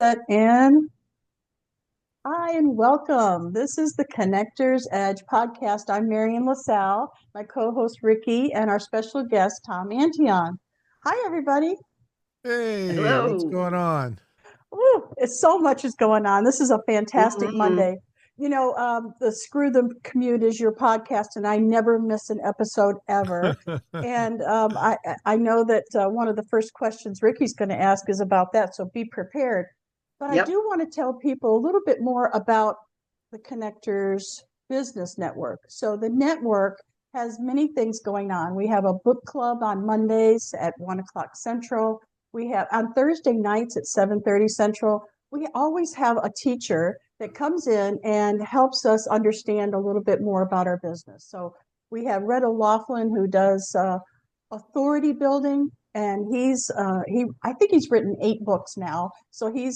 And hi and welcome. This is the Connectors Edge podcast. I'm Marion LaSalle, my co-host Ricky, and our special guest Tom Antion. Hi, everybody. Hey, what's Hello. going on? Ooh, it's so much is going on. This is a fantastic hmm Monday. The Screw the Commute is your podcast, and I never miss an episode ever. And I know that one of the first questions Ricky's going to ask is about that, so be prepared. But I Yep. do want to tell people a little bit more about the Connectors Business Network. So the network has many things going on. We have a book club on Mondays at 1 o'clock Central. We have on Thursday nights at 7:30 Central. We always have a teacher that comes in and helps us understand a little bit more about our business. So we have Red O'Loughlin who does authority building, and he I think he's written 8 books now. So he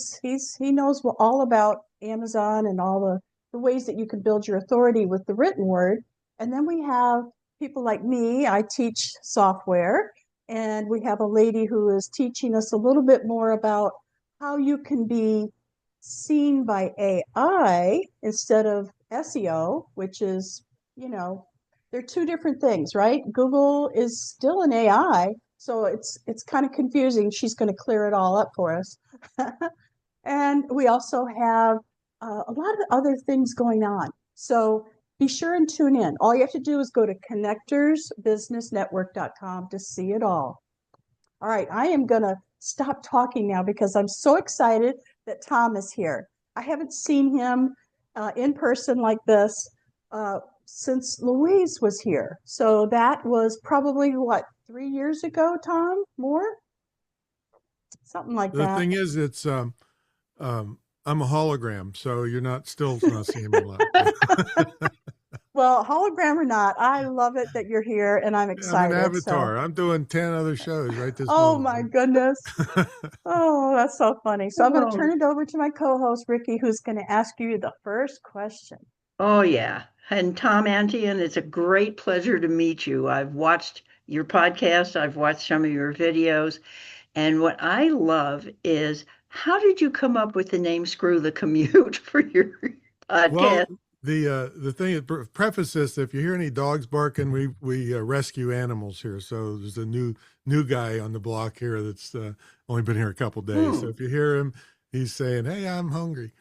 knows all about Amazon and all the ways that you can build your authority with the written word. And then we have people like me. I teach software, and we have a lady who is teaching us a little bit more about how you can be seen by AI instead of SEO, which is, you know, they're two different things, right? Google is still an AI, so it's kind of confusing. She's going to clear it all up for us. And we also have a lot of other things going on. So be sure and tune in. All you have to do is go to connectorsbusinessnetwork.com to see it all. All right, I am going to stop talking now because I'm so excited that Tom is here. I haven't seen him in person like this since Louise was here. So that was probably what, 3 years ago, Tom? More? Something like The that. thing is, I'm a hologram, so you're not still not seeing me a lot. Well, hologram or not, I love it that you're here and I'm Yeah, I'm an excited. So, avatar. I'm doing 10 other shows right this oh my moment. goodness. Oh, that's so funny. So I'm going to turn Oh, it over to my co-host Ricky, who's going to ask you the first question. oh yeah. And Tom Antion, it's a great pleasure to meet you. I've watched your podcast, I've watched some of your videos, and what I love is how did you come up with the name Screw the Commute for your Well, podcast? the thing is, preface this: if you hear any dogs barking, we rescue animals here. So there's a new guy on the block here that's only been here a couple days. So Hmm. if you hear him, he's saying, "Hey, I'm hungry."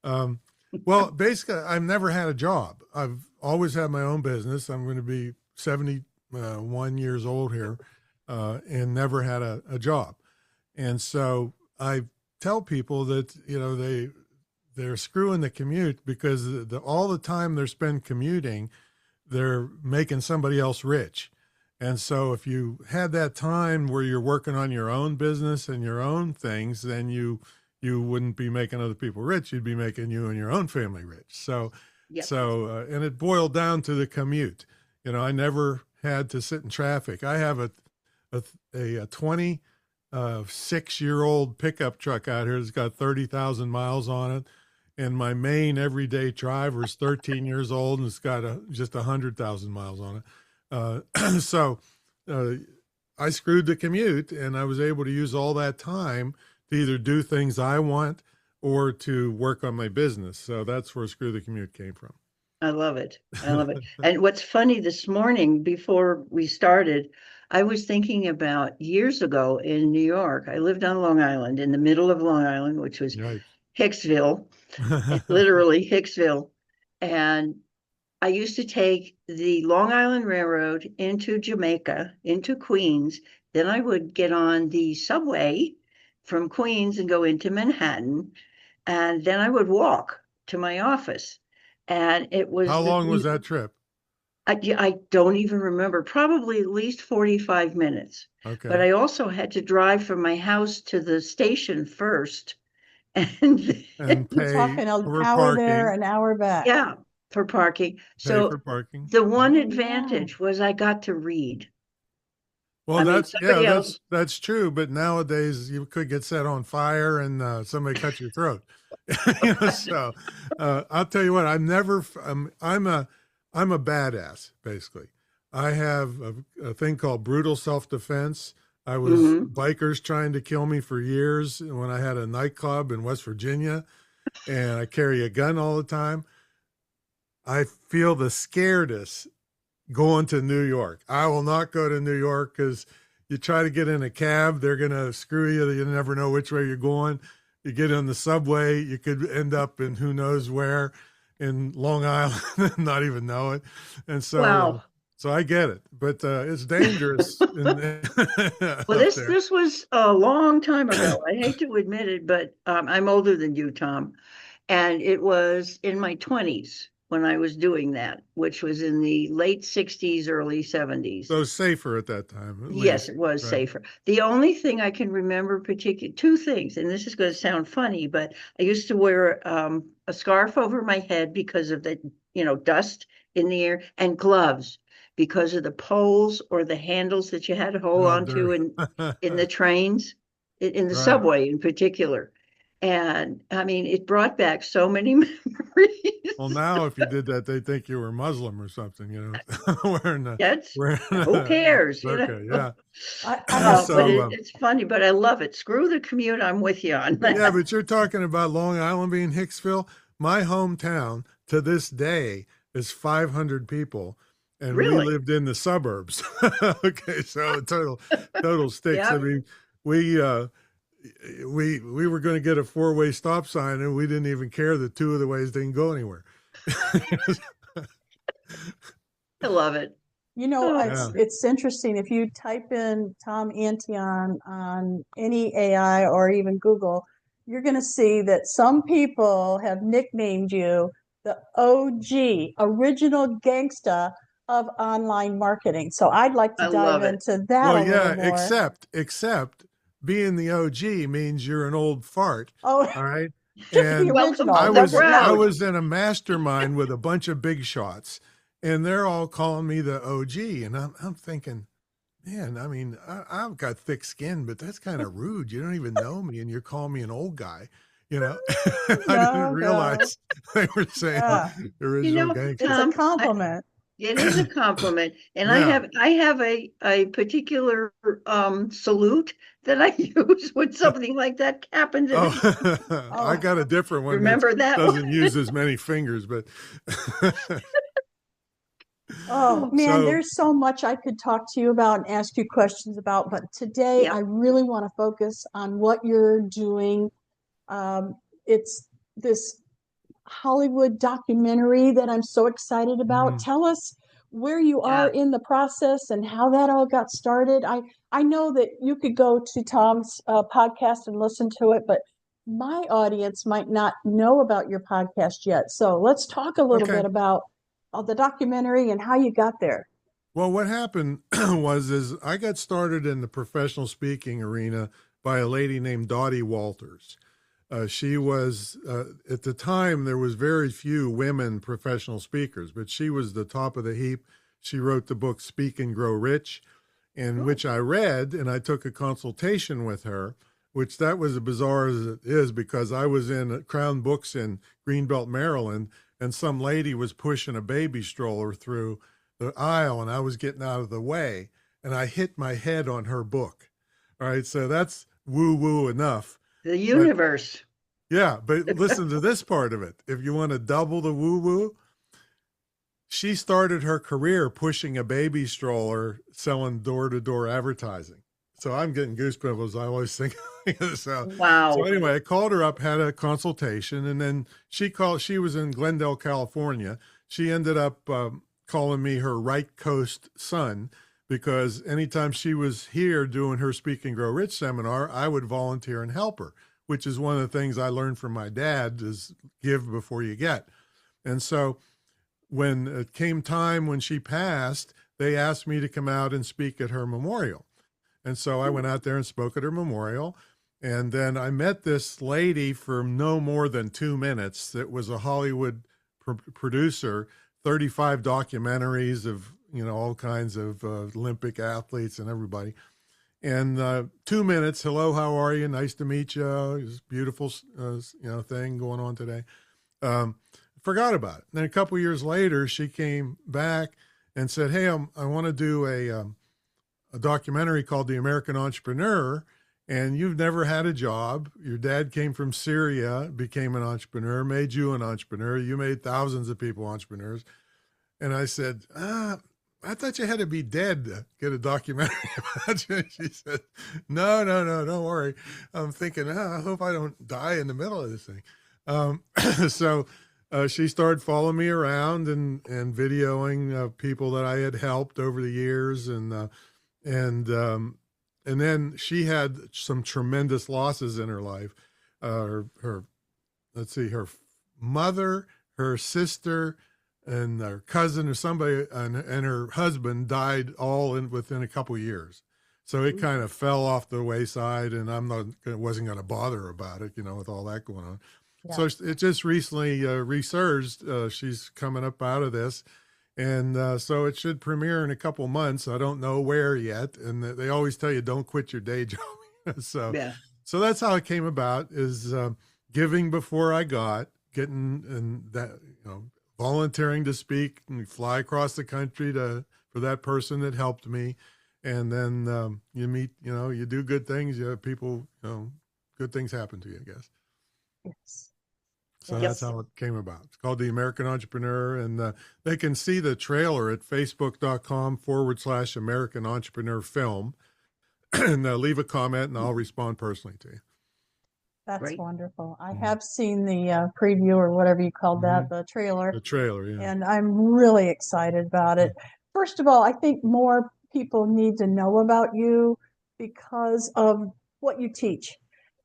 Um, well, basically, I've never had a job. I've always had my own business. I'm going to be 71 years old here, and never had a job. And so I tell people that they're screwing the commute because all the time they're spend commuting, they're making somebody else rich. And so if you had that time where you're working on your own business and your own things, then you wouldn't be making other people rich. You'd be making you and your own family rich. So Yep. and it boiled down to the commute. I never had to sit in traffic. I have a 26-year-old pickup truck out here that's got 30,000 miles on it. And my main everyday driver is 13 years old and it's got just 100,000 miles on it. So uh, I screwed the commute and I was able to use all that time to either do things I want or to work on my business. So that's where Screw the Commute came from. I love it. I love it. And what's funny this morning before we started, I was thinking about years ago in New York. I lived on Long Island, in the middle of Long Island, which was Yikes. Hicksville, literally Hicksville. And I used to take the Long Island Railroad into Jamaica, into Queens. Then I would get on the subway from Queens and go into Manhattan. And then I would walk to my office. And it How was long was that trip? I don't even remember, probably at least 45 minutes. But Okay. I also had to drive from my house to the station first. And And You're pay talking an for hour there, parking, an hour back. yeah, for parking. pay So for parking. the one Oh, yeah. advantage was I got to read. Well, I mean, that's yeah, somebody else, that's true. But nowadays, you could get set on fire and somebody cut your throat. So I'll tell you what. I've never. I'm a badass. Basically, I have a thing called brutal self defense. I was Hmm. bikers trying to kill me for years when I had a nightclub in West Virginia, and I carry a gun all the time. I feel the scaredest going to New York. I will not go to New York because you try to get in a cab, they're going to screw you. You never know which way you're going. You get on the subway, you could end up in who knows where in Long Island and not even know it. And so, Wow. so I get it, but it's dangerous Well, up this there. this was a long time ago. I hate to admit it, but I'm older than you, Tom. And it was in my 20s when I was doing that, which was in the late 60s, early 70s. So safer at that time, at Yes, least. it was Right. safer. The only thing I can remember particular two things, and this is going to sound funny, but I used to wear a scarf over my head because of the, dust in the air, and gloves because of the poles or the handles that you had to hold Oh, on to dirt. in the trains, in the Right. subway in particular. And I mean, it brought back so many memories. Well, now if you did that, they'd think you were Muslim or something, wearing That's wearing who cares, burqa. Yeah. I have But some. So, it's funny, but I love it. Screw the commute. I'm with you on yeah, that. but you're talking about Long Island being Hicksville. My hometown to this day is 500 people, and we Really? lived in the suburbs. Okay, so total sticks. I Yeah. mean, we we were going to get a four-way stop sign, and we didn't even care that two of the ways didn't go anywhere. I love it. It's Yeah. Oh, it's interesting. If you type in Tom Antion on any AI or even Google, you're going to see that some people have nicknamed you the OG, original gangsta of online marketing. So I'd like to I dive love it. into that Well, a little yeah, more. except being the OG means you're an old fart. Oh, All right. the And Welcome original to I the was doesn't I know. crowd. was in a mastermind with a bunch of big shots, and they're all calling me the OG. And I'm thinking, man, I mean, I've got thick skin, but that's kind of rude. You don't even know me, and you're calling me an old guy, you know. I didn't No, no. realize they were saying Yeah. original It's gangster. a Tom, compliment. it is a compliment, and I Yeah. have I have a particular salute that I use when something like that happens, and Oh, I Oh, got a different one that remember that one. doesn't use as many fingers, but oh man, so there's so much I could talk to you about and ask you questions about, but today Yeah, I really want to focus on what you're doing. Um, it's this Hollywood documentary that I'm so excited about. mm, Tell us where you are yeah. in the process and how that all got started. I know that you could go to Tom's podcast and listen to it, but my audience might not know about your podcast yet. So let's talk a little okay. bit about the documentary and how you got there. Well, what happened is I got started in the professional speaking arena by a lady named Dottie Walters. She was at the time there was very few women professional speakers, but she was the top of the heap. She wrote the book Speak and Grow Rich, in Oh, which I read, and I took a consultation with her, which that was as bizarre as it is because I was in Crown Books in Greenbelt, Maryland, and some lady was pushing a baby stroller through the aisle, and I was getting out of the way, and I hit my head on her book. All right, so that's woo woo enough. the But universe. yeah, but listen to this part of it. If you want to double the woo woo, she started her career pushing a baby stroller selling door to door advertising. So I'm getting goosebumps. I always think so Wow. anyway, I called her up, had a consultation, and then she was in Glendale, California. She ended up calling me her right coast son because anytime she was here doing her Speak and Grow Rich seminar, I would volunteer and help her, which is one of the things I learned from my dad is give before you get. And so when it came time when she passed, they asked me to come out and speak at her memorial. And so I went out there and spoke at her memorial. And then I met this lady for no more than 2 minutes that was a Hollywood producer, 35 documentaries of, all kinds of Olympic athletes and everybody. And 2 minutes, hello, how are you? Nice to meet you. It's beautiful, thing going on today. Um, Forgot about it. And then a couple years later, she came back and said, "Hey, I want to do a documentary called The American Entrepreneur, and you've never had a job. Your dad came from Syria, became an entrepreneur, made you an entrepreneur. You made thousands of people entrepreneurs. And I said, I thought you had to be dead to get a documentary about you. She said, no, don't worry. I'm thinking, I hope I don't die in the middle of this thing. So she started following me around and videoing people that I had helped over the years. And then she had some tremendous losses in her life. Her mother, her sister, and her cousin or somebody and her husband died all within a couple of years. So it kind of fell off the wayside, and wasn't going to bother about it, with all that going on. Yeah. So it just recently resurged. She's coming up out of this. And so it should premiere in a couple of months. I don't know where yet. And they always tell you, don't quit your day job. So that's how it came about, is giving before I getting and that, volunteering to speak and fly across the country for that person that helped me. And then you meet, you do good things, you have people, good things happen to you, I guess. Yes. So that's how it came about. It's called The American Entrepreneur, and they can see the trailer at facebook.com/American Entrepreneur Film, and leave a comment and I'll respond personally to you. That's wonderful. I have seen the preview, or whatever you called that, the trailer. The trailer, yeah. And I'm really excited about it. First of all, I think more people need to know about you because of what you teach.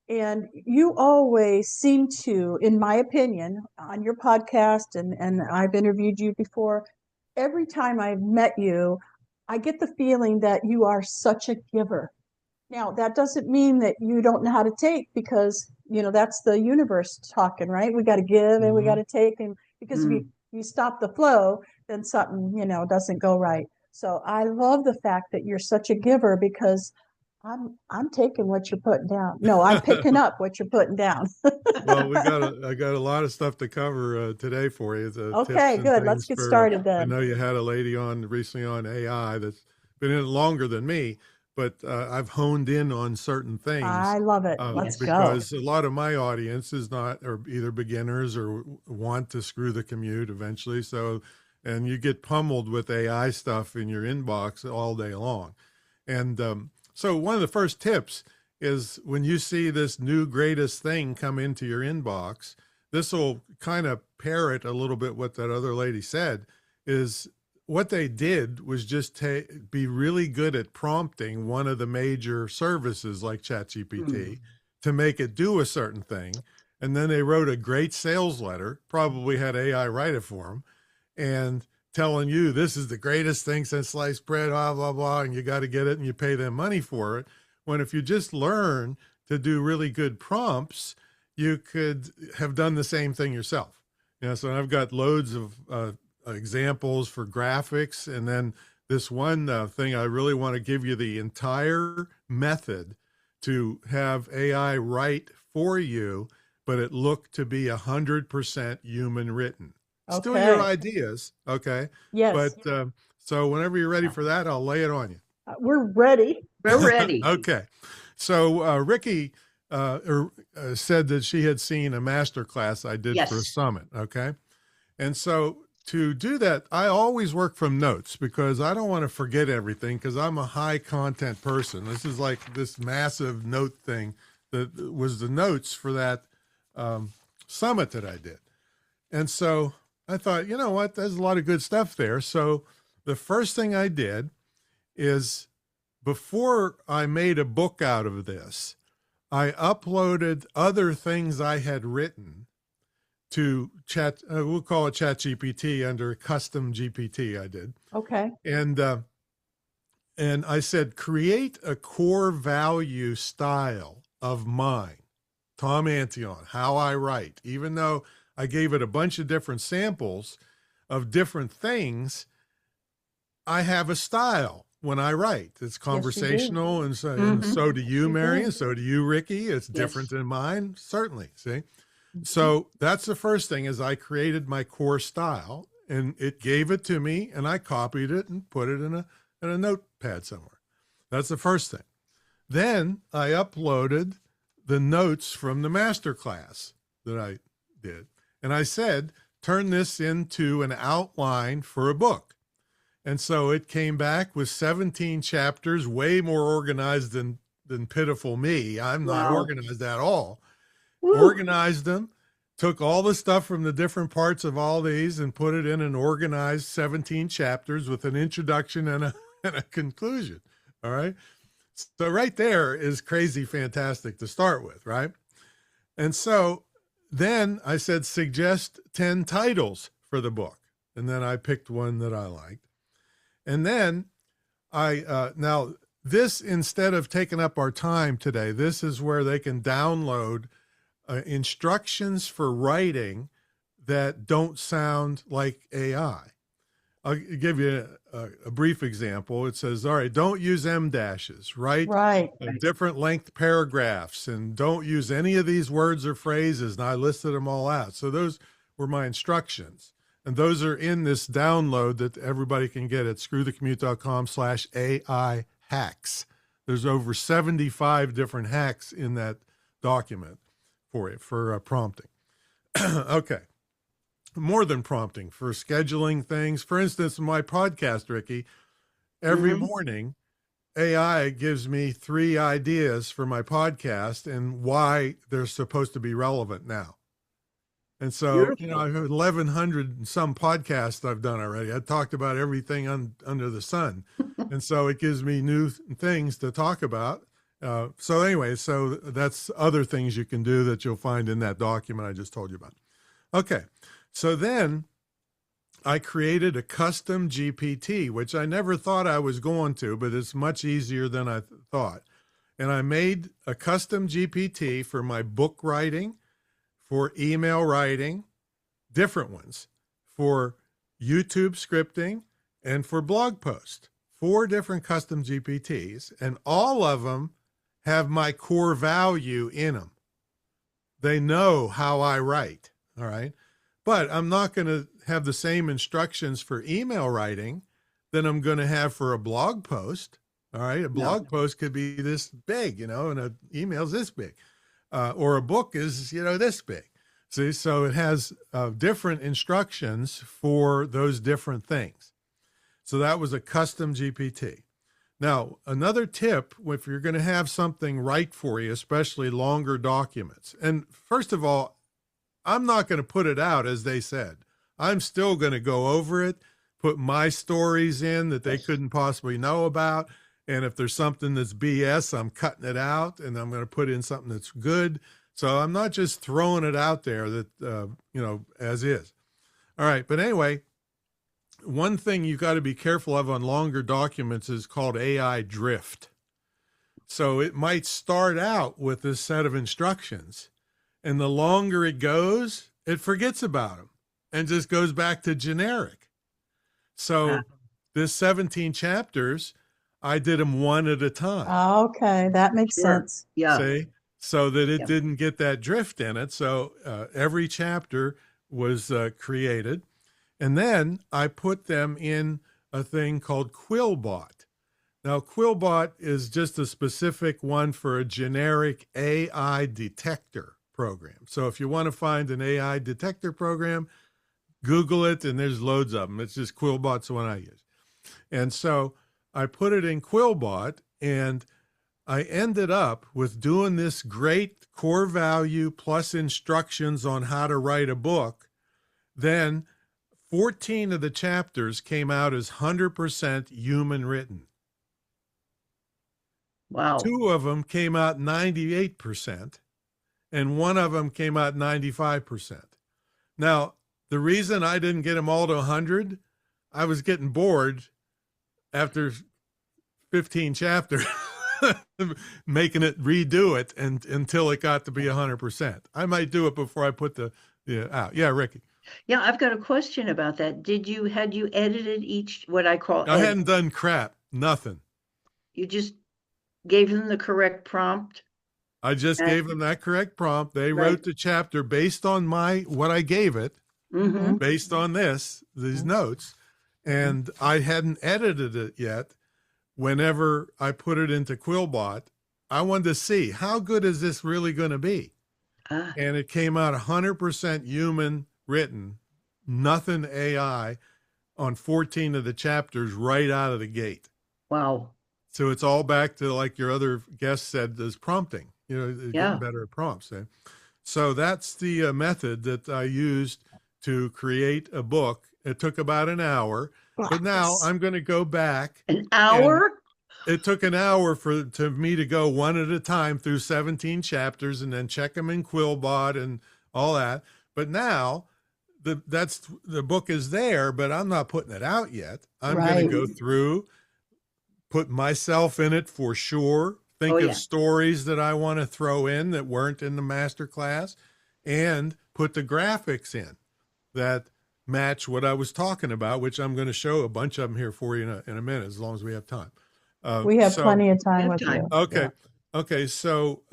And you always seem to, in my opinion, on your podcast, and I've interviewed you before, every time I've met you, I get the feeling that you are such a giver. Now, that doesn't mean that you don't know how to take, because, that's the universe talking, right? We got to give and we got to take. And because if you stop the flow, then something, doesn't go right. So I love the fact that you're such a giver, because I'm taking what you're putting down. No, I'm picking up what you're putting down. Well, I got a lot of stuff to cover today for you. Okay, good. Let's get started then. I know you had a lady recently on AI that's been in it longer than me, but I've honed in on certain things. I love it. Let's go. Because a lot of my audience is are either beginners or want to screw the commute eventually. So, and you get pummeled with AI stuff in your inbox all day long. And so one of the first tips is, when you see this new greatest thing come into your inbox, this will kind of parrot a little bit what that other lady said. Is what they did was just be really good at prompting one of the major services like ChatGPT to make it do a certain thing. And then they wrote a great sales letter, probably had AI write it for them, and telling you this is the greatest thing since sliced bread, blah, blah, blah, and you got to get it and you pay them money for it. When if you just learn to do really good prompts, you could have done the same thing yourself. So I've got loads of examples for graphics. And then this one thing, I really want to give you the entire method to have AI write for you, but it looked to be 100% human written. Still your ideas, okay? Yes. But so whenever you're ready for that, I'll lay it on you. We're ready. We're ready. Okay. So Ricky said that she had seen a master class I did for a summit, okay? And so to do that, I always work from notes, because I don't want to forget everything, because I'm a high content person. This is like this massive note thing that was the notes for that summit that I did. And so I thought, you know what, there's a lot of good stuff there. So the first thing I did is, before I made a book out of this, I uploaded other things I had written to we'll call it ChatGPT, under custom GPT I did. Okay. And I said, create a core value style of mine, Tom Antion, how I write. Even though I gave it a bunch of different samples of different things, I have a style when I write. It's conversational, and so do you, Mary, and so do you, Ricky. It's different than mine, certainly, see? So that's the first thing, is I created my core style, and it gave it to me, and I copied it and put it in a notepad somewhere. That's the first thing. Then I uploaded the notes from the master class that I did. And I said, turn this into an outline for a book. And so it came back with 17 chapters, way more organized than pitiful me. I'm not Wow. organized at all. Woo. Organized them, took all the stuff from the different parts of all these and put it in an organized 17 chapters with an introduction and a conclusion. All right. So right there is crazy fantastic to start with, right? And so then I said, suggest 10 titles for the book. And then I picked one that I liked. And then now this, instead of taking up our time today, this is where they can download instructions for writing that don't sound like AI. I'll give you a brief example. It says, all right, don't use em dashes, write different length paragraphs, and don't use any of these words or phrases. And I listed them all out. So those were my instructions. And those are in this download that everybody can get at screwthecommute.com/AI hacks. There's over 75 different hacks in that document for you, for prompting. Okay. More than prompting, for scheduling things. For instance, my podcast, Ricky, every morning, AI gives me 3 ideas for my podcast and why they're supposed to be relevant now. And so, you know, I have 1,100 and some podcasts I've done already. I talked about everything under the sun. And so it gives me new things to talk about. So anyway, so that's other things you can do that you'll find in that document I just told you about. Okay. So then I created a custom GPT, which I never thought I was going to, but it's much easier than I thought. And I made a custom GPT for my book writing, for email writing, different ones, for YouTube scripting, and for blog post. 4 different custom GPTs, and all of them have my core value in them. They know how I write, all right? But I'm not going to have the same instructions for email writing that I'm going to have for a blog post. All right. A blog post could be this big, you know, and an email's this big, or a book is, you know, this big. See, so it has different instructions for those different things. So that was a custom GPT. Now, another tip, if you're going to have something write for you, especially longer documents. And first of all, I'm not going to put it out as they said. I'm still going to go over it, put my stories in that they couldn't possibly know about. And if there's something that's BS, I'm cutting it out and I'm going to put in something that's good. So I'm not just throwing it out there that, you know, as is. All right. But anyway, one thing you got to be careful of on longer documents is called AI drift. So it might start out with this set of instructions, and the longer it goes, it forgets about them and just goes back to generic. So this 17 chapters, I did them one at a time. Okay, that makes sense. Yeah. See? So that it didn't get that drift in it. So every chapter was created. And then I put them in a thing called Quillbot. Now, Quillbot is just a specific one for a generic AI detector program. So if you want to find an AI detector program, Google it, and there's loads of them. It's just Quillbot's the one I use. And so I put it in Quillbot, and I ended up with doing this great core value plus instructions on how to write a book. Then 14 of the chapters came out as 100% human written. Wow. 2 of them came out 98%. And 1 of them came out 95%. Now, the reason I didn't get them all to 100, I was getting bored after 15 chapters, making it redo it until it got to be 100%. I might do it before I put the out. Yeah, Ricky. Yeah, I've got a question about that. Had you edited each, what I call I hadn't done crap, nothing. You just gave them the correct prompt? I just gave them that correct prompt. They wrote the chapter based on what I gave it, based on these notes. And I hadn't edited it yet, whenever I put it into Quillbot, I wanted to see how good is this really going to be? Ah, And it came out 100% human written, nothing AI on 14 of the chapters right out of the gate. wow. So it's all back to, like your other guest said, is prompting, getting Yeah. better at prompts. So that's the method that I used to create a book. It took about an hour, but now I'm going to go back, An and hour? it took an hour to me to go one at a time through 17 chapters and then check them in Quillbot and all that. But now the book is there, but I'm not putting it out yet. I'm going to Right. go through, put myself in it for sure. Oh, Think of yeah. stories that I want to throw in that weren't in the master class, and put the graphics in that match what I was talking about, which I'm going to show a bunch of them here for you in a minute, as long as we have time. We have So plenty of time Have with time. you. okay, Yeah. okay. So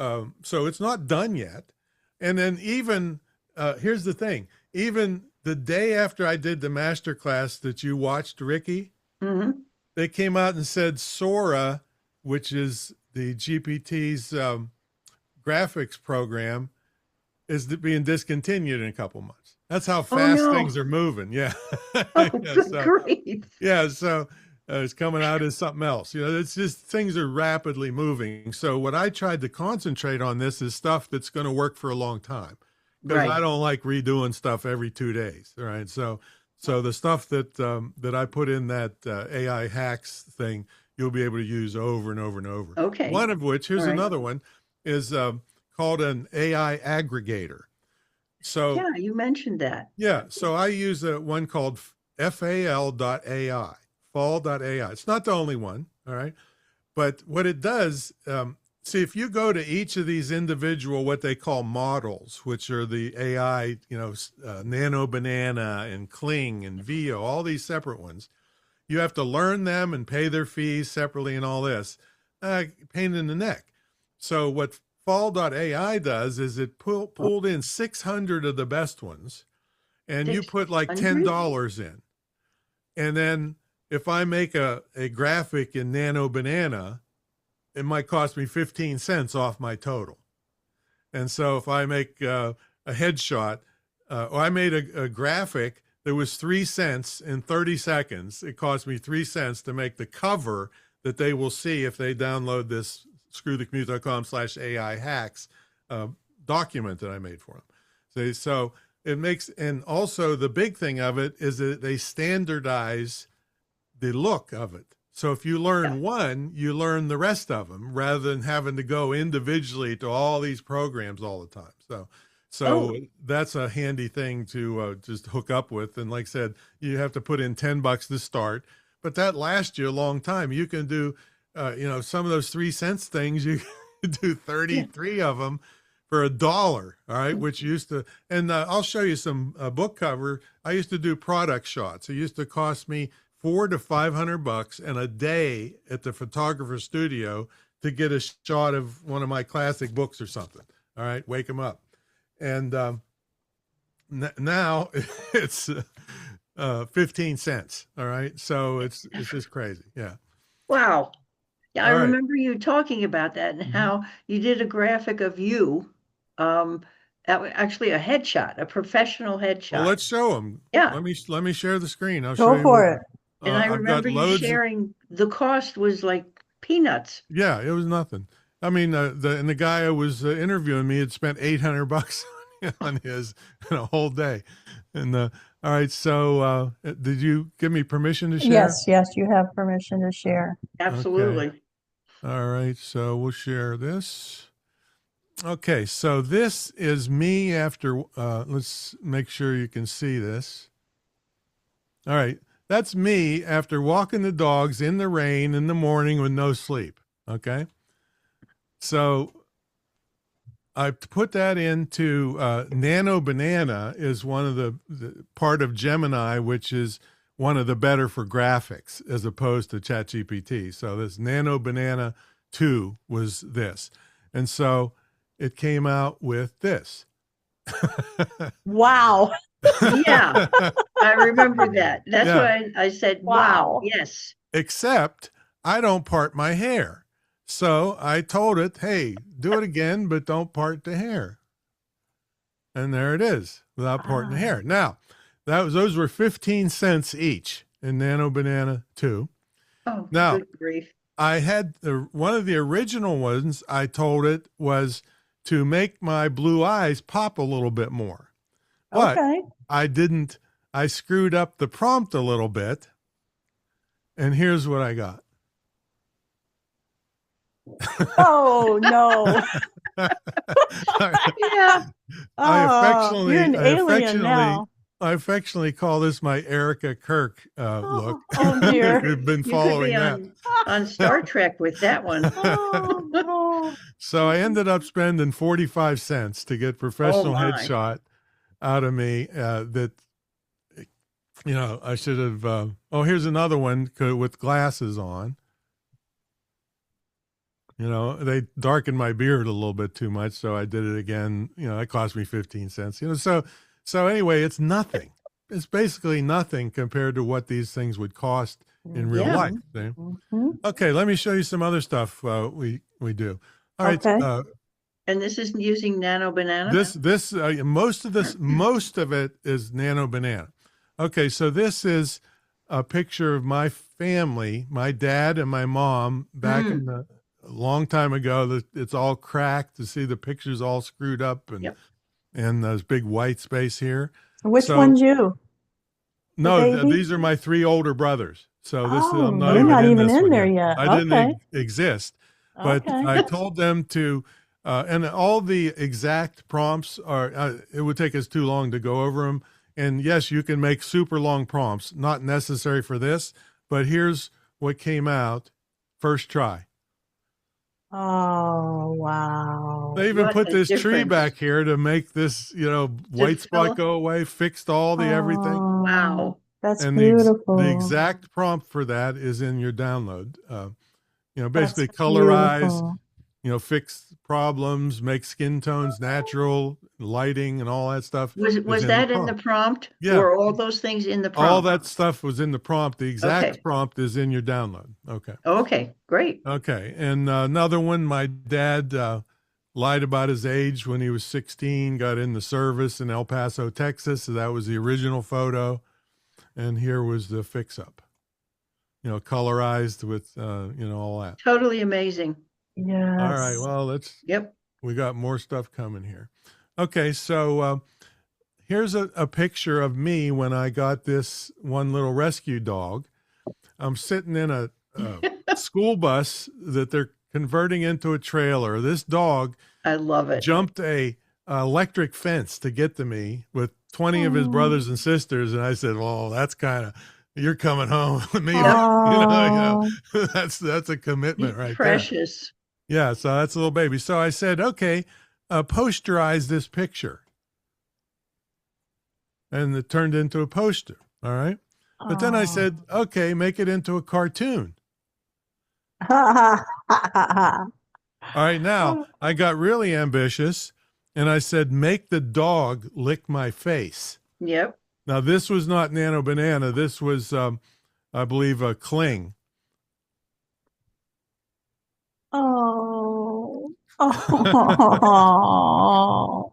so it's not done yet, and then even here's the thing: even the day after I did the master class that you watched, Ricky, Hmm. they came out and said Sora, which is the GPT's graphics program, is being discontinued in a couple months. That's how Oh, fast no. things are moving. Yeah. Oh, Yeah, good so grief. yeah, so it's coming out as something else. It's just things are rapidly moving. So what I tried to concentrate on this is stuff that's going to work for a long time, because I Right. don't like redoing stuff every 2 days. Right. So the stuff that I put in that AI hacks thing, you'll be able to use over and over and over. Okay. One of which, All here's right. another one, is called an AI aggregator. So Yeah, you mentioned that. yeah, so I use one called FAL.AI, FAL.AI. It's not the only one, all right? But what it does, see, if you go to each of these individual, what they call models, which are the AI, Nano Banana and Kling and VO, all these separate ones, you have to learn them and pay their fees separately and all this. Pain in the neck. So what Fall.ai does is it pulled in 600 of the best ones, and you put like 600? $10 in. And then if I make a graphic in Nano Banana, it might cost me 15 cents off my total. And so if I make a headshot, or I made a graphic that was 3 cents in 30 seconds, it cost me 3 cents to make the cover that they will see if they download this screwthecommute.com/AI hacks document that I made for them. So it makes, and also the big thing of it is that they standardize the look of it. So if you learn one, you learn the rest of them, rather than having to go individually to all these programs all the time. So that's a handy thing to just hook up with. And like I said, you have to put in $10 to start, but that lasts you a long time. You can do, some of those 3 cents things, you can do 33 of them for $1. All right. Which used to, and I'll show you some book cover. I used to do product shots. It used to cost me $400 to $500 and a day at the photographer's studio to get a shot of one of my classic books or something. All right. Wake them up. And now it's 15 cents. All right. So it's just crazy. Yeah. Wow. Yeah, I All right. remember you talking about that and how you did a graphic of you. That was actually a headshot, a professional Well, headshot. let's show them. Yeah. Let me share the screen. I'll show Go you. for it. And I I've got remember you loads. sharing the cost was like peanuts. Yeah, it was nothing. I mean, the guy who was interviewing me had spent $800 on his in a whole day. And all right, so did you give me permission to share? Yes, you have permission to share. Absolutely. Okay. All right, so we'll share this. Okay, so this is me after. Let's make sure you can see this. All right, that's me after walking the dogs in the rain in the morning with no sleep. Okay. So I put that into Nano Banana is one of the part of Gemini, which is one of the better for graphics as opposed to ChatGPT. So this Nano Banana 2 was this. And so it came out with this. Wow. Yeah, I remember that. That's Yeah. why I said, wow, yes. Except I don't part my hair. So I told it, hey, do it again, but don't part the hair. And there it is, without parting the hair. Now, those were 15 cents each in Nano Banana 2. Oh, Now, good grief. I had one of the original ones I told it was to make my blue eyes pop a little bit more. But Okay. I screwed up the prompt a little bit. And here's what I got. Oh no. Yeah. Oh, you're an alien now. I affectionately call this my Erica Kirk look. Oh dear. We've been You could following be that. on Star Trek with that one. Oh no. So I ended up spending 45 cents to get professional my. headshot out of me that, you know, I should have. Oh, here's another one with glasses on. You know, they darkened my beard a little bit too much, so I did it again. You know, it cost me 15 cents. You know, so anyway, it's nothing. It's basically nothing compared to what these things would cost in real Yeah. life. See? Mhm. Okay, let me show you some other stuff we do. All right. Okay. And this is using Nano Banana? This most of it is Nano Banana. Okay, so this is a picture of my family, my dad and my mom back in the a long time ago. It's all cracked. To see the pictures all screwed up and Yep. and there's big white space here. Which So- one's you? No, baby? these are my 3 older brothers. So this is, Oh, I'm not you're even not in even this in one there yet. yet. I didn't Okay. exist, but Okay. I told them to, and all the exact prompts are. It would take us too long to go over them. And yes, you can make super long prompts, not necessary for this. But here's what came out first try. Oh wow. They even What put a this tree difference. back here to make this, you know, white spot fill- go away, fixed all the everything. Oh, Wow. that's And beautiful. the exact prompt for that is in your download. You know, basically That's colorize, beautiful. you know, fix problems, make skin tones natural, lighting, and all that stuff. Was in that in the prompt. prompt? Yeah. Were all those things in the prompt? All that stuff was in the prompt. The exact Okay. prompt is in your download. Okay. Okay, great. Okay. And another one, my dad lied about his age when he was 16, got in the service in El Paso, Texas. So that was the original photo. And here was the fix up, you know, colorized with, you know, all that. Totally amazing. Yes. All right. Well, Yep. we got more stuff coming here. Okay. So here's a picture of me when I got this one little rescue dog. I'm sitting in a school bus that they're converting into a trailer. This dog I love it. jumped a electric fence to get to me with 20 of his brothers and sisters. And I said, well, that's kind of, you're coming home with me. You know, that's a commitment right there. Precious. Yeah. So that's a little baby. So I said, okay, posterize this picture. And it turned into a poster. All right. But then I said, okay, make it into a cartoon. All right. Now I got really ambitious and I said, make the dog lick my face. Yep. Now, this was not Nano Banana. This was, I believe, a Cling. Oh. Oh.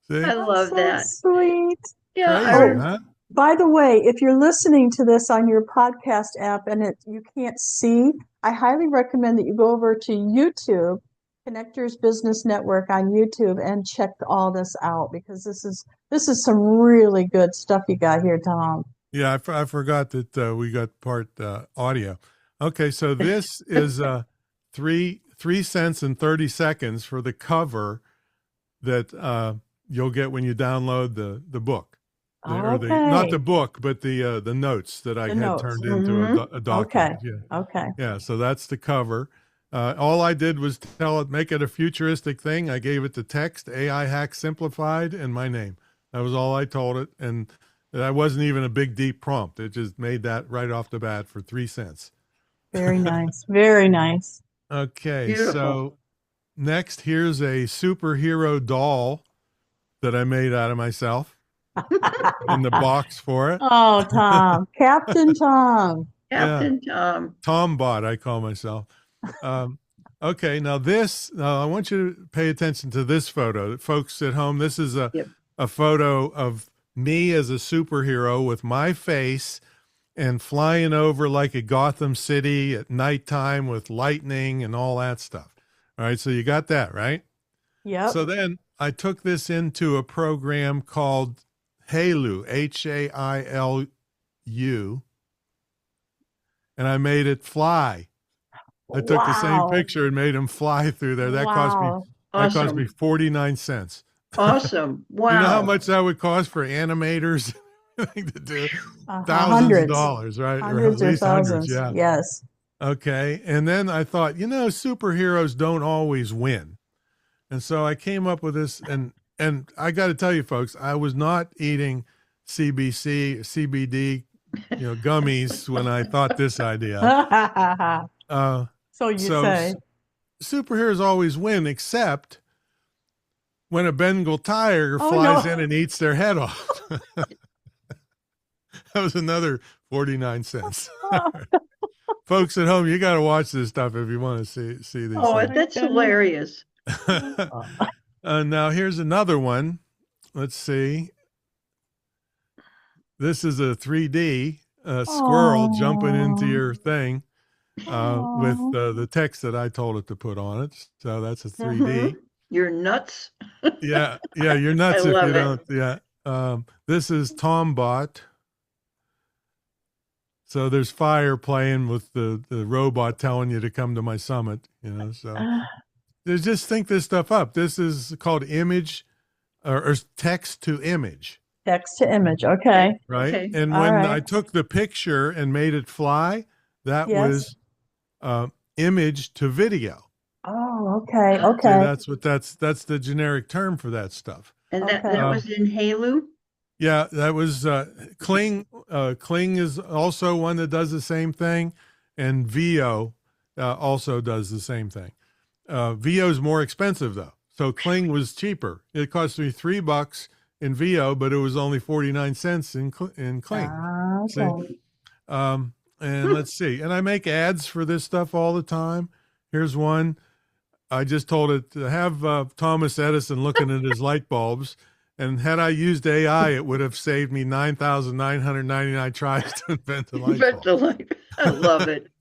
See? I love so that. Sweet. Yeah. Crazy, huh? By the way, if you're listening to this on your podcast app and you can't see, I highly recommend that you go over to YouTube, Connectors Business Network on YouTube, and check all this out because this is some really good stuff you got here, Tom. Yeah, I forgot that we got part audio. Okay, so this is 3 cents and 30 seconds for the cover that you'll get when you download the book. Or not the book, but the notes that I had turned into a document. Okay. Yeah. Okay. Yeah. So that's the cover. All I did was tell it, make it a futuristic thing. I gave it the text, AI hack simplified, and my name. That was all I told it. And that wasn't even a big, deep prompt. It just made that right off the bat for 3 cents. Very nice. Very nice. Okay. Beautiful. So next, here's a superhero doll that I made out of myself in the box for it. Oh, Tom. Captain Tom. Yeah. Captain Tom. Tom Bot, I call myself. Okay, now I want you to pay attention to this photo. Folks at home, this is Yep. a photo of me as a superhero with my face and flying over like a Gotham City at nighttime with lightning and all that stuff. All right, so you got that, right? Yep. So then I took this into a program called Hailu, Hailu, and I made it fly. I took the same Wow. picture and made him fly through there. That cost me Awesome. 49 cents. Awesome. Wow. You know how much that would cost for animators to do? Thousands Hundreds. of dollars, right? Hundreds or at or least thousands. yeah. Yes. Okay. And then I thought, superheroes don't always win. And so I came up with this, and I got to tell you, folks, I was not eating CBD, gummies when I thought this idea. So you say. Superheroes always win, except when a Bengal tiger flies in and eats their head off. That was another 49 cents. Folks at home, you got to watch this stuff if you want to see these. Oh, things. that's hilarious. Now here's another one. Let's see. This is a 3D squirrel jumping into your thing with the text that I told it to put on it. So that's a 3D. Mm-hmm. You're nuts. Yeah, you're nuts I if love you it. don't. Yeah. This is Tom Bot. So there's fire playing with the robot telling you to come to my summit, so just think this stuff up. This is called image or text to image. Text to image. Okay. Right. Okay. And All when right. I took the picture and made it fly, that Yes. was image to video. Oh, okay. So Okay. that's the generic term for that stuff. And that Okay. was in Hailu? Yeah, that was Kling. Kling is also one that does the same thing, and VO also does the same thing. VO is more expensive though, so Kling was cheaper. It cost me $3 in VO, but it was only 49 cents in Kling. Okay. See? And let's see. And I make ads for this stuff all the time. Here's one. I just told it to have Thomas Edison looking at his light bulbs. And had I used AI, it would have saved me 9,999 tries to invent a light bulb. I love it.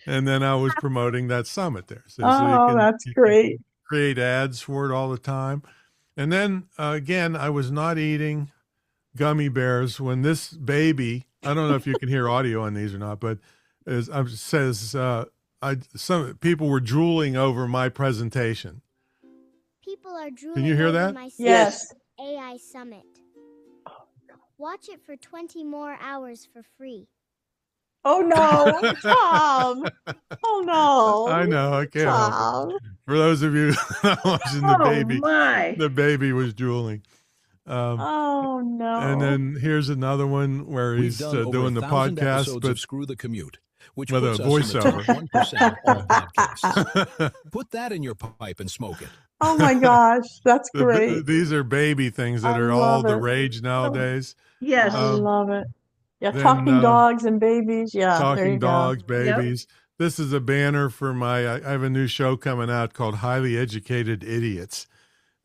And then I was promoting that summit there. So That's great. Create ads for it all the time. And then again, I was not eating gummy bears when this baby, I don't know if you can hear audio on these or not, but some people were drooling over my presentation. People are drooling. Can you hear over that? My Yes. AI Summit. Watch it for 20 more hours for free. Oh no, Tom. Oh no. I know, I can't help Tom. it. For those of you not watching the baby was drooling. Oh no. And then here's another one where he's doing the podcast, but of Screw the Commute, which with puts a us in the top voiceover. 1% of all podcasts. Put that in your pipe and smoke it. Oh my gosh, that's great. These are baby things that I are all love the it. rage nowadays. Yes. I love it. Yeah, then, talking dogs and babies. Yeah, there Talking you dogs, go. babies. Yep. This is a banner for I have a new show coming out called Highly Educated Idiots.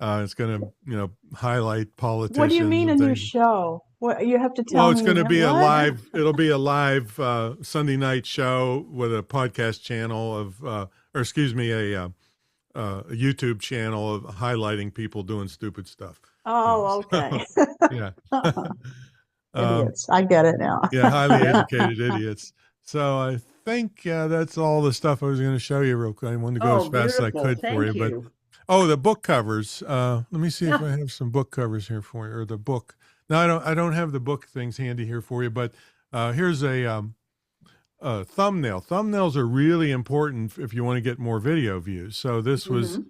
It's going to, highlight politicians. What do you mean a new show? What you have to tell me? Well, it's going to be what? it'll be a live Sunday night show with a podcast channel a YouTube channel of highlighting people doing stupid stuff. Oh, okay. Yeah. Idiots. I get it now. Yeah, highly educated idiots. So I think that's all the stuff I was going to show you real quick. I wanted to go as fast as I could for you. But the book covers. Let me see if I have some book covers here for you, or the book. No, I don't have the book things handy here for you, but here's a thumbnail. Thumbnails are really important if you want to get more video views. So this was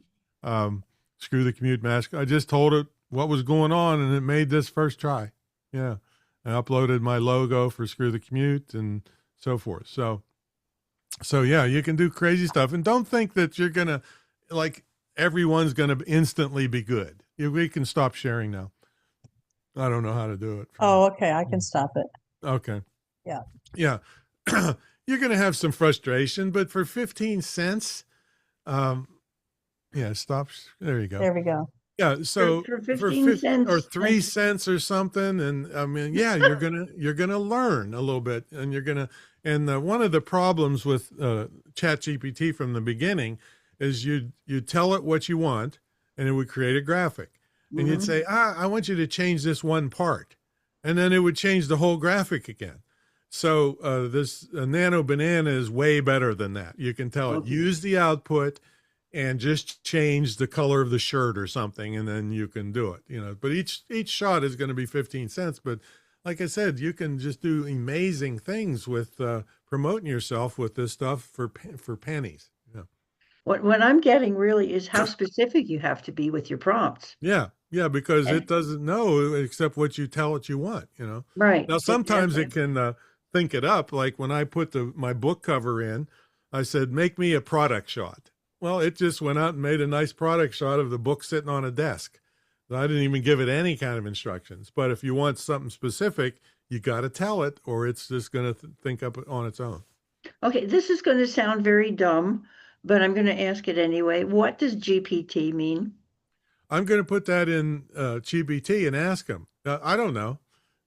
Screw the Commute Mask. I just told it what was going on, and it made this first try. Yeah. I uploaded my logo for Screw the Commute and so forth. So yeah, you can do crazy stuff. And don't think that you're going to, everyone's going to instantly be good. We can stop sharing now. I don't know how to do it. Oh, okay. I can stop it. Okay. Yeah. Yeah. you're going to have some frustration, but for 15 cents, yeah, stops. There you go. There we go. Yeah. So For for 15 cents. or 3 cents or something. And I mean, yeah, you're going to learn a little bit, and one of the problems with ChatGPT from the beginning is you tell it what you want, and it would create a graphic, and you'd say, I want you to change this one part, and then it would change the whole graphic again. So this Nano Banana is way better than that. You can tell it, use the output and just change the color of the shirt or something, and then you can do it. But each shot is going to be 15 cents. But like I said, you can just do amazing things with promoting yourself with this stuff for pennies. Yeah. What I'm getting really is how specific you have to be with your prompts. Yeah, because it doesn't know except what you tell it you want. Right. Now, sometimes exactly. it can think it up. Like when I put my book cover in, I said, make me a product shot. Well, it just went out and made a nice product shot of the book sitting on a desk. I didn't even give it any kind of instructions. But if you want something specific, you got to tell it, or it's just going to think up on its own. Okay, this is going to sound very dumb, but I'm going to ask it anyway. What does GPT mean? I'm going to put that in GPT and ask him. I don't know.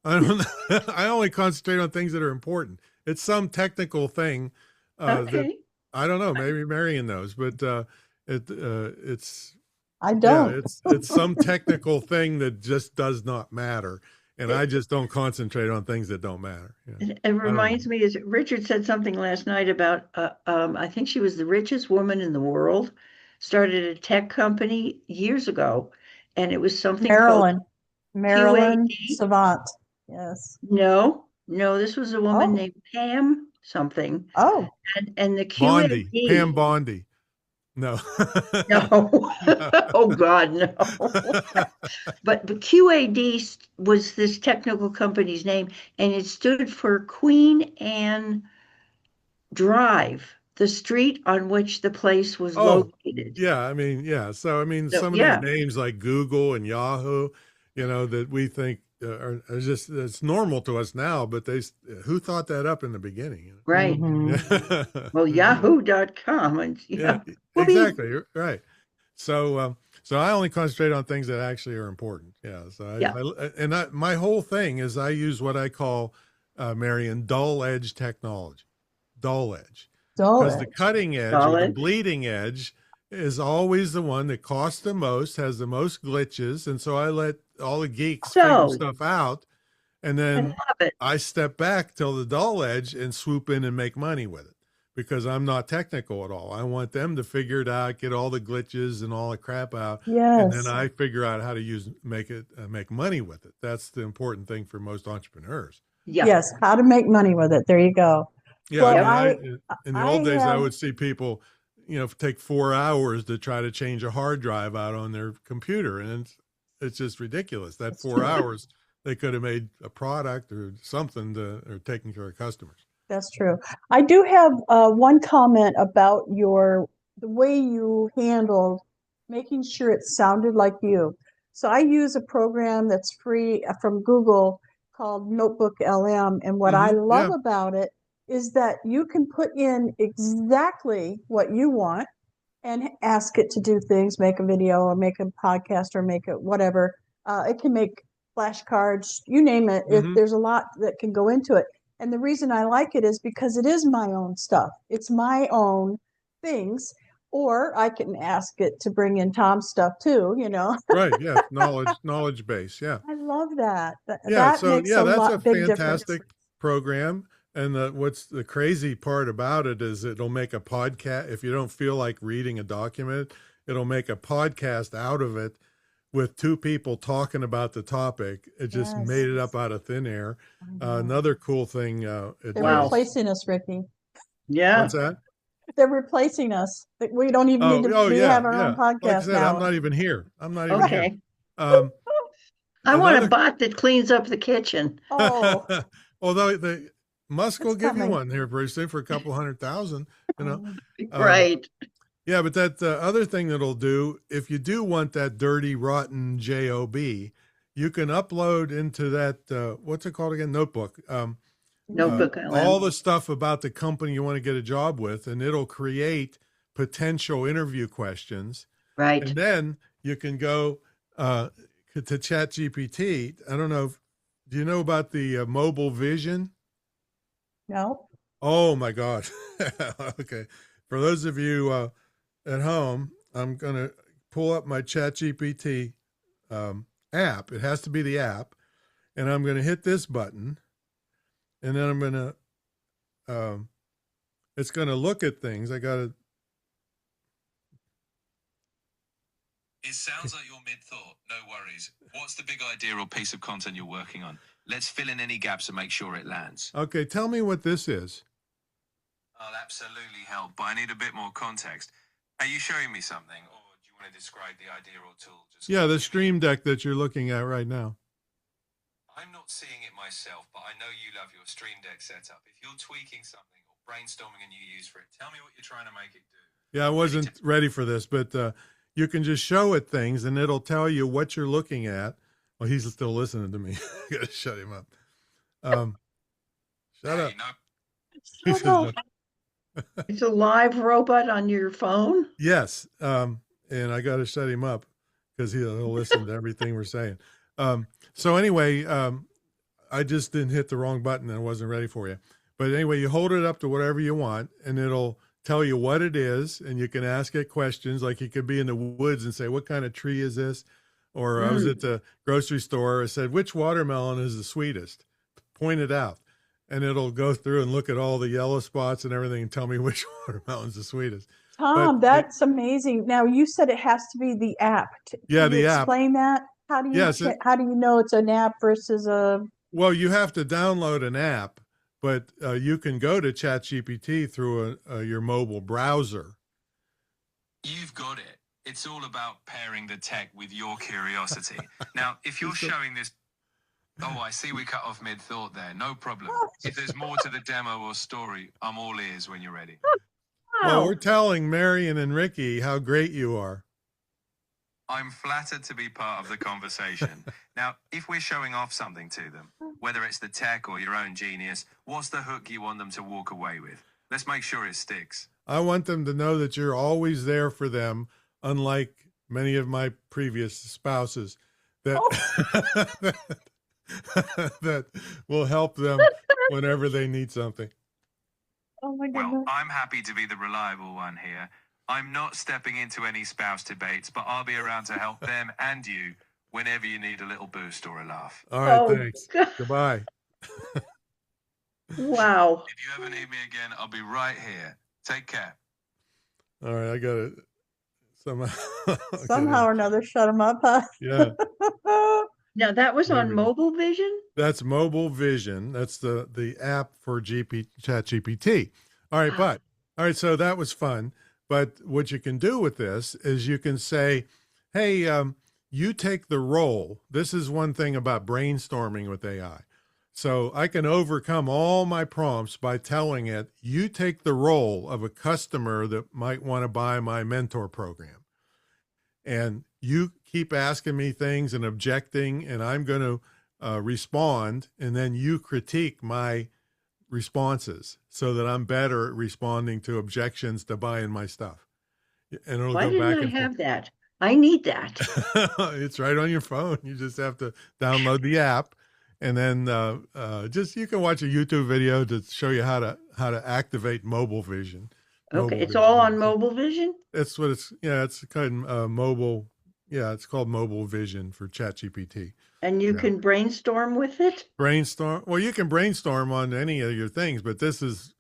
I don't know. I only concentrate on things that are important. It's some technical thing that I don't know. Maybe Marion knows, but it's I don't. Yeah, it's some technical thing that just does not matter, and I just don't concentrate on things that don't matter. It reminds me, as Richard said something last night about, I think she was the richest woman in the world, started a tech company years ago, and it was something Marilyn QAD. Savant. Yes. No, this was a woman named Pam something. Oh. And the Bondi, QAD. Pam Bondi. No. No. Oh God, no. But QAD was this technical company's name, and it stood for Queen Anne Drive, the street on which the place was located. Yeah, I mean, yeah. So I mean, some of these names like Google and Yahoo, that we think are just, it's normal to us now, but who thought that up in the beginning? Right. Mm-hmm. Well, yahoo.com. And, yeah, exactly. Right. So I only concentrate on things that actually are important. Yeah. So my whole thing is I use what I call, Marion, dull edge technology. Dull edge. Because the cutting edge or the bleeding edge is always the one that costs the most, has the most glitches. And so I let all the geeks figure stuff out. And then I step back till the dull edge and swoop in and make money with it, because I'm not technical at all. I want them to figure it out, get all the glitches and all the crap out. Yes. And then I figure out how to make money with it. That's the important thing for most entrepreneurs. Yeah. Yes. How to make money with it. There you go. Yeah. Well, in the old days, I would see people, take 4 hours to try to change a hard drive out on their computer. And it's just ridiculous. That 4 hours, they could have made a product or something or taking care of customers. That's true. I do have one comment about the way you handled making sure it sounded like you. So I use a program that's free from Google called Notebook LM. And what I love about it is that you can put in exactly what you want and ask it to do things, make a video or make a podcast or make it whatever. It can make flashcards, you name it. If there's a lot that can go into it. And the reason I like it is because it is my own stuff. It's my own things. Or I can ask it to bring in Tom's stuff too, Right. Yeah. Knowledge base. Yeah. I love that. That's a big fantastic difference. program. And what's the crazy part about it is it'll make a podcast. If you don't feel like reading a document, it'll make a podcast out of it with two people talking about the topic. It just made it up out of thin air. Another cool thing. They're replacing us, Ricky. Yeah. What's that? They're replacing us. We don't even need to have our own podcast like I said, now. I'm not even here. Here. I want a bot that cleans up the kitchen. Oh. Although Musk will give you one here pretty soon for a couple $100,000, Right. Yeah, but that other thing that'll do, if you do want that dirty, rotten job, you can upload into that, what's it called again? Notebook. Notebook all LM. the stuff about the company you want to get a job with, and it'll create potential interview questions. Right. And then you can go to ChatGPT. I don't know. Do you know about the mobile vision? No. Oh my God. Okay. For those of you at home, I'm going to pull up my ChatGPT app. It has to be the app. And I'm going to hit this button. And then I'm going to, it's going to look at things. I got to. It sounds like you're mid-thought. No worries. What's the big idea or piece of content you're working on? Let's fill in any gaps and make sure it lands. Okay. Tell me what this is. I'll absolutely help, but I need a bit more context. Are you showing me something, or do you want to describe the idea or tool? Yeah, the Stream Deck that you're looking at right now. I'm not seeing it myself, but I know you love your Stream Deck setup. If you're tweaking something or brainstorming a new use for it, tell me what you're trying to make it do. Yeah, I wasn't ready for this, but you can just show it things and it'll tell you what you're looking at. Well, he's still listening to me. I gotta shut him up. Shut up. He says no. It's a live robot on your phone? Yes. And I got to shut him up because he'll listen to everything we're saying. So anyway, I just didn't hit the wrong button and I wasn't ready for you. But anyway, you hold it up to whatever you want and it'll tell you what it is. And you can ask it questions. Like you could be in the woods and say, what kind of tree is this? Or I was at the grocery store. I said, which watermelon is the sweetest? Point it out. And it'll go through and look at all the yellow spots and everything and tell me which watermelon's the sweetest. Tom, that's amazing. Now you said it has to be the app. Yeah, Can you the app. explain that? How do you Yes, how do you know it's an app versus a? Well, you have to download an app, but you can go to ChatGPT through your mobile browser. You've got it. It's all about pairing the tech with your curiosity. Now, if you're showing this... Oh, I see we cut off mid-thought there. No problem. If there's more to the demo or story, I'm all ears when you're ready. Well, we're telling Marion and Ricky how great you are. I'm flattered to be part of the conversation. Now, if we're showing off something to them, whether it's the tech or your own genius, what's the hook you want them to walk away with? Let's make sure it sticks. I want them to know that you're always there for them, unlike many of my previous spouses that that will help them whenever they need something. Oh my goodness. Well, I'm happy to be the reliable one here. I'm not stepping into any spouse debates, but I'll be around to help them and you whenever you need a little boost or a laugh. All right, Oh, thanks. God. Goodbye. Wow. If you ever need me again, I'll be right here. Take care. All right, I got it. Somehow or another, shut them up, huh? Yeah, Now that was There on we go. Mobile Vision? that's Mobile Vision. That's the app for ChatGPT. All right, all right, so that was fun. But what you can do with this is you can say, hey, you take the role. This is one thing about brainstorming with AI. So I can overcome all my prompts by telling it, you take the role of a customer that might want to buy my mentor program. And you keep asking me things and objecting, and I'm going to respond. And then you critique my responses so that I'm better at responding to objections to buying my stuff. And it'll Why go back didn't I and have that? I need that. It's right on your phone. You just have to download the app, and then just you can watch a YouTube video to show you how to activate Mobile Vision. Okay, it's Vision. all on Mobile Vision? That's what it's. Yeah, it's kind of mobile. Yeah, it's called Mobile Vision for ChatGPT. And you Yeah. can brainstorm with it? Brainstorm. Well, you can brainstorm on any of your things, but this is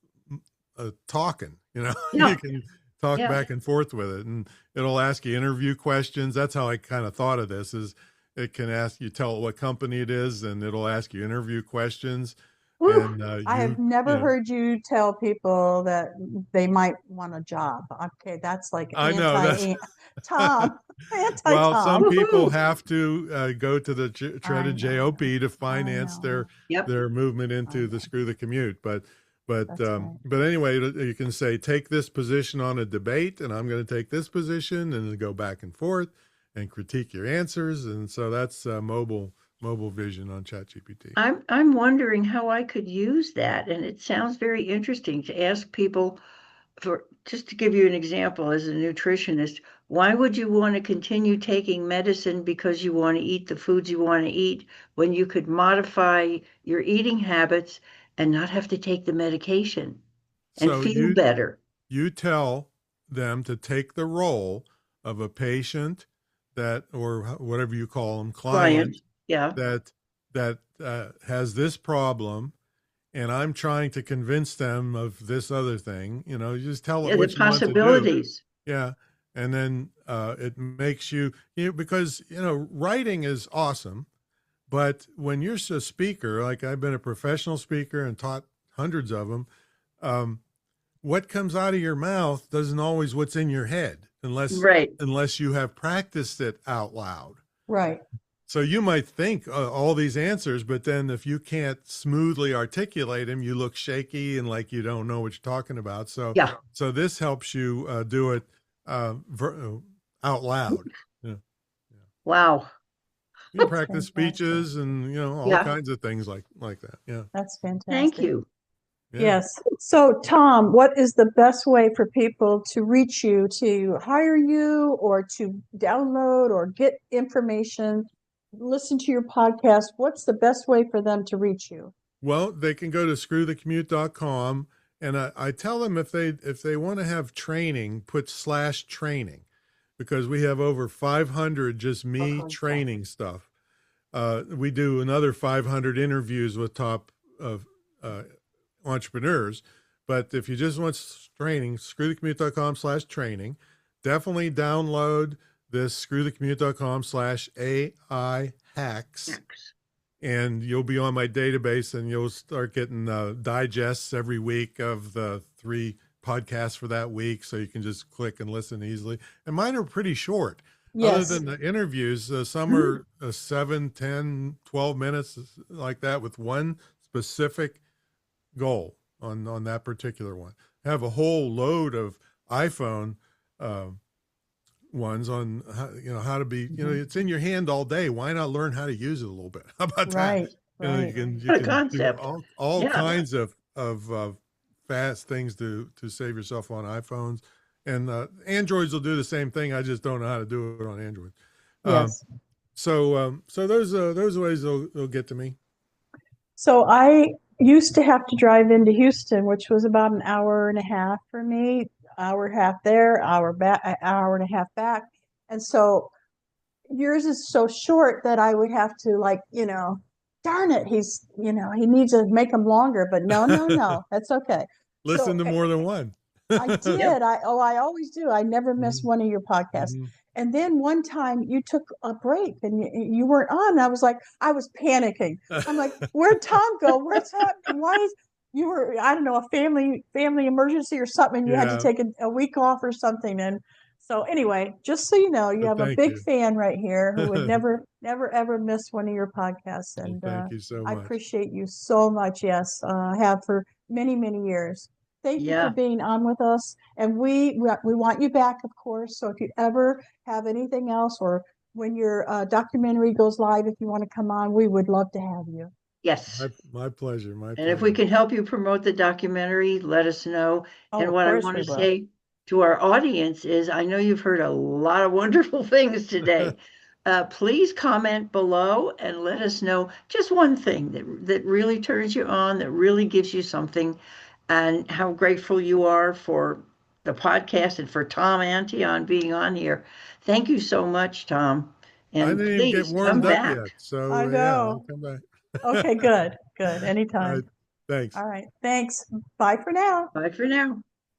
talking. You know, Yeah. you can talk Yeah. back and forth with it, and it'll ask you interview questions. That's how I kind of thought of this. Is it can ask you, tell it what company it is, and it'll ask you interview questions. Woo. And I have never heard you tell people that they might want a job. Okay, that's like I know, Tom, well, some Tom. people Woohoo. have to go to the Treaded know. JOP to finance know. Yep. their movement into the know. Screw the Commute. But That's right. but anyway, you can say take this position on a debate, and I'm going to take this position, and then go back and forth and critique your answers. And so that's Mobile mobile vision on ChatGPT. I'm wondering how I could use that, and it sounds very interesting to ask people for, just to give you an example, as a nutritionist, why would you want to continue taking medicine because you want to eat the foods you want to eat when you could modify your eating habits and not have to take the medication and So feel better? you tell them to take the role of a patient that, or whatever you call them, client Yeah. that has this problem, and I'm trying to convince them of this other thing. You know, you just tell it Yeah, the what you want to do. possibilities. Yeah. And then it makes you know, because, you know, writing is awesome. But when you're a speaker, like I've been a professional speaker and taught hundreds of them, what comes out of your mouth doesn't always what's in your head Right. unless you have practiced it out loud. Right. So you might think all these answers, but then if you can't smoothly articulate them, you look shaky and like you don't know what you're talking about. So, Yeah. so this helps you do it out loud. Yeah. Wow. You can practice Fantastic. speeches and, you know, all Yeah. kinds of things like that. Yeah. That's fantastic. Thank you. Yeah. Yes. So, Tom, what is the best way for people to reach you, to hire you, or to download or get information, listen to your podcast? What's the best way for them to reach you? Well, they can go to screwthecommute.com, and I tell them if they want to have training, put /training, because we have over 500 just me training stuff. We do another 500 interviews with top entrepreneurs. But if you just want training, screwthecommute.com/training. Definitely download this screwthecommute.com/AI hacks. And you'll be on my database, and you'll start getting digests every week of the 3 podcasts for that week. So you can just click and listen easily. And mine are pretty short. Yes. Other than the interviews, some are 7, 10, 12 minutes like that with one specific goal on that particular one. I have a whole load of iPhone ones on how to be, it's in your hand all day. Why not learn how to use it a little bit? How about that? Right. You know, Right. you can What a do concept. all Yeah. kinds of fast things to save yourself on iPhones, and Androids will do the same thing. I just don't know how to do it on Android. Yes. So those ways they'll get to me. So I used to have to drive into Houston, which was about an hour and a half for me, hour and a half there, hour back, an hour and a half back. And so yours is so short that I would have to, like, darn it, he's, he needs to make them longer, but no, that's okay. Listen So to more than one. I did. I always do. I never miss one of your podcasts. Mhm. And then one time you took a break and you weren't on. I was panicking. I'm like, where'd Tom go? What's happening? Why is you were, I don't know, a family emergency or something, and you had to Yeah. take a week off or something. And so anyway, just so you know, you have a Thank big you. fan right here who would never ever miss one of your podcasts. Well, And thank you so I much. appreciate you so much. Yes, have for many years. Thank you Yeah. for being on with us. And we want you back, of course. So if you ever have anything else, or when your documentary goes live, if you want to come on, we would love to have you. Yes. My pleasure. And if we can help you promote the documentary, let us know. Oh, And of what I course want we to will. say to our audience is, I know you've heard a lot of wonderful things today. Please comment below and let us know just one thing that really turns you on, that really gives you something, and how grateful you are for the podcast and for Tom Antion being on here. Thank you so much, Tom. I And didn't even get please come warmed up back. yet. So I yeah, I'll know. come back. Okay, good. All Anytime. right. Thanks. All right. Thanks. Bye for now. Bye for now.